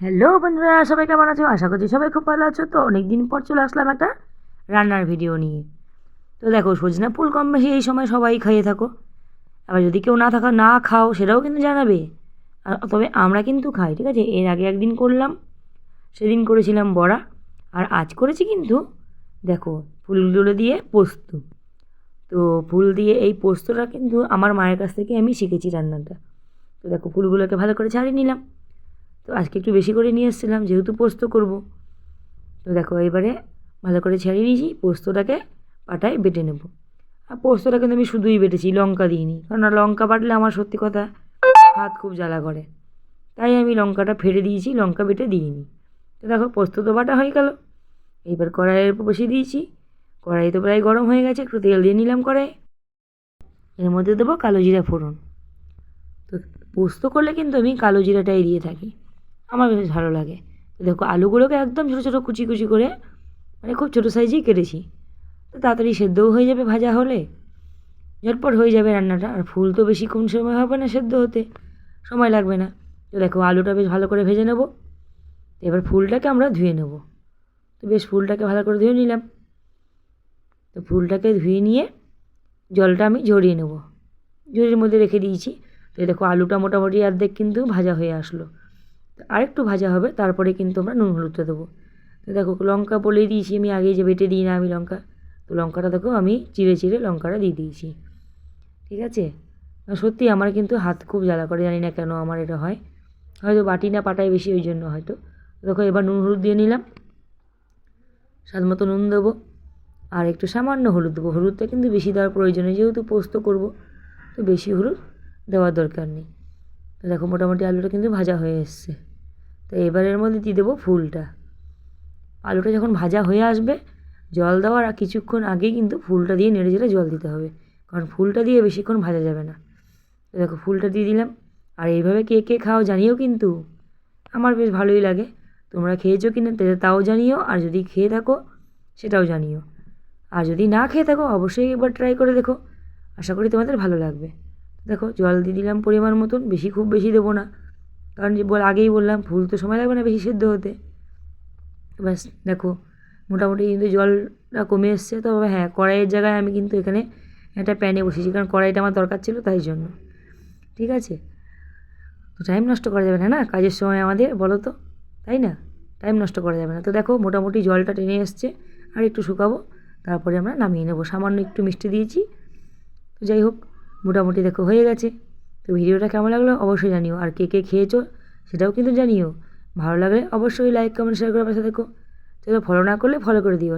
Hello বন্ধুরা, সবাই কেমন আছো? আশা করছি সবাই খুব ভালো আছো। তো অনেক দিন পর চলে আসলাম একটা রান্নার ভিডিও নিয়ে। তো দেখো, সজনা ফুল কম বেশি এই সময় সবাই খাইয়ে থাকো। আবার যদি কেউ না খাও সেটাও কিন্তু জানাবে। আর তবে আমরা কিন্তু খাই, ঠিক আছে? এর আগে একদিন করলাম, সেদিন করেছিলাম বড়া, আর আজ করেছি কিন্তু দেখো ফুলগুলো দিয়ে পোস্ত। তো ফুল দিয়ে এই পোস্তটা কিন্তু আমার মায়ের কাছ থেকে আমি শিখেছি রান্নাটা। তো দেখো ফুলগুলোকে ভালো করে ছাড়িয়ে নিলাম। তো আজকে একটু বেশি করে নিয়ে এসেছিলাম যেহেতু পোস্ত করব। তো দেখো এবারে ভালো করে ছাড়িয়ে নিয়েছি, পোস্তটাকে পাটায় বেটে নেব। আর পোস্তটা কিন্তু আমি শুধুই বেটেছি, লঙ্কা দিইনি, কারণ লঙ্কা বাটলে আমার সত্যি কথা হাত খুব জ্বালা করে, তাই আমি লঙ্কাটা ফেলে দিয়েছি, লঙ্কা বেটে দিইনি। তো দেখো পোস্ত তো বাটা হয়ে গেল। এইবার কড়াইয়ের উপর বসিয়ে দিয়েছি। কড়াই তো প্রায় গরম হয়ে গেছে, একটু তেল দিয়ে নিলাম কড়াই। এর মধ্যে দেবো কালো জিরা ফোড়ন। তো পোস্ত করলে কিন্তু আমি কালো জিরাটাই দিয়ে থাকি, আমার বেশ ভালো লাগে। তো দেখো আলুগুলোকে একদম ছোটো ছোটো কুচি কুচি করে, মানে খুব ছোটো সাইজেই কেটেছি। তো তাড়াতাড়ি সেদ্ধও হয়ে যাবে, ভাজা হলে ঝটপট হয়ে যাবে রান্নাটা। আর ফুল তো বেশিক্ষণ সময় হবে না সেদ্ধ হতে, সময় লাগবে না। তো দেখো আলুটা বেশ ভালো করে ভেজে নেব। এবার ফুলটাকে আমরা ধুয়ে নেব। তো বেশ ফুলটাকে ভালো করে ধুয়ে নিলাম। তো ফুলটাকে ধুয়ে নিয়ে জলটা আমি ঝরিয়ে নেব, ঝুড়ির মধ্যে রেখে দিয়েছি। তো দেখো আলুটা মোটামুটি অর্ধেক কিন্তু ভাজা হয়ে আসলো। তো আরেকটু ভাজা হবে, তারপরে কিন্তু আমরা নুন হলুদটা দেবো। তো দেখো লঙ্কা বলেই দিয়েছি আমি আগে, যে বেটে দিই না আমি লঙ্কা। তো লঙ্কাটা দেখো আমি চিড়ে চিড়ে লঙ্কাটা দিয়ে দিয়েছি, ঠিক আছে? সত্যি আমার কিন্তু হাত খুব জ্বালা করে, জানি না কেন আমার এটা হয়, হয়তো বাটি না পাটায় বেশি, ওই জন্য হয়তো। দেখো এবার নুন হলুদ দিয়ে নিলাম, স্বাদ মতো নুন দেবো, আর একটু সামান্য হলুদ দেবো। হলুদটা কিন্তু বেশি দেওয়ার প্রয়োজন নেই, যেহেতু পোস্ত করব, তো বেশি হলুদ দেওয়ার দরকার নেই। তো দেখো মোটামুটি আলুটা কিন্তু ভাজা হয়ে এসছে। তো এবারের মধ্যে দিয়ে দেবো ফুলটা। আলুটা যখন ভাজা হয়ে আসবে, জল দেওয়ার কিছুক্ষণ আগেই কিন্তু ফুলটা দিয়ে নেড়ে চেড়ে জল দিতে হবে, কারণ ফুলটা দিয়ে বেশিক্ষণ ভাজা যাবে না। তো দেখো ফুলটা দিয়ে দিলাম। আর এইভাবে কে কে খাও জানিও কিন্তু, আমার বেশ ভালোই লাগে। তোমরা খেয়েছো কি না তাও জানিও, আর যদি খেয়ে থাকো সেটাও জানিও। আর যদি না খেয়ে থাকো অবশ্যই একবার ট্রাই করে দেখো, আশা করি তোমাদের ভালো লাগবে। দেখো জল দিয়ে দিলাম পরিমাণ মতন, খুব বেশি দেবো না, কারণ যে আগেই বললাম ফুল তো সময় লাগবে না বেশি সেদ্ধ হতে। ব্যাস দেখো মোটামুটি কিন্তু জলটা কমে এসছে। তবে হ্যাঁ, কড়াইয়ের জায়গায় আমি কিন্তু এখানে একটা প্যানে বসিয়েছি, কারণ কড়াইটা আমার দরকার ছিল তাই জন্য, ঠিক আছে? তো টাইম নষ্ট করা যাবে না, না কাজের সময় আমাদের, বলো তো, তাই না? টাইম নষ্ট করা যাবে না। তো দেখো মোটামুটি জলটা টেনে এসছে, আর একটু শুকাবো, তারপরে আমরা নামিয়ে নেবো। সামান্য একটু মিষ্টি দিয়েছি। তো যাই হোক, মোটামুটি দেখো হয়ে গেছে। তো ভিডিওটা কেমন লাগলো অবশ্যই জানিও, আর কে কে খেয়েছো সেটাও কিন্তু জানিও। ভালো লাগলে অবশ্যই লাইক কমেন্ট শেয়ার করে পাশে দেখো। চলো, ফলো না করলে ফলো করে দিও।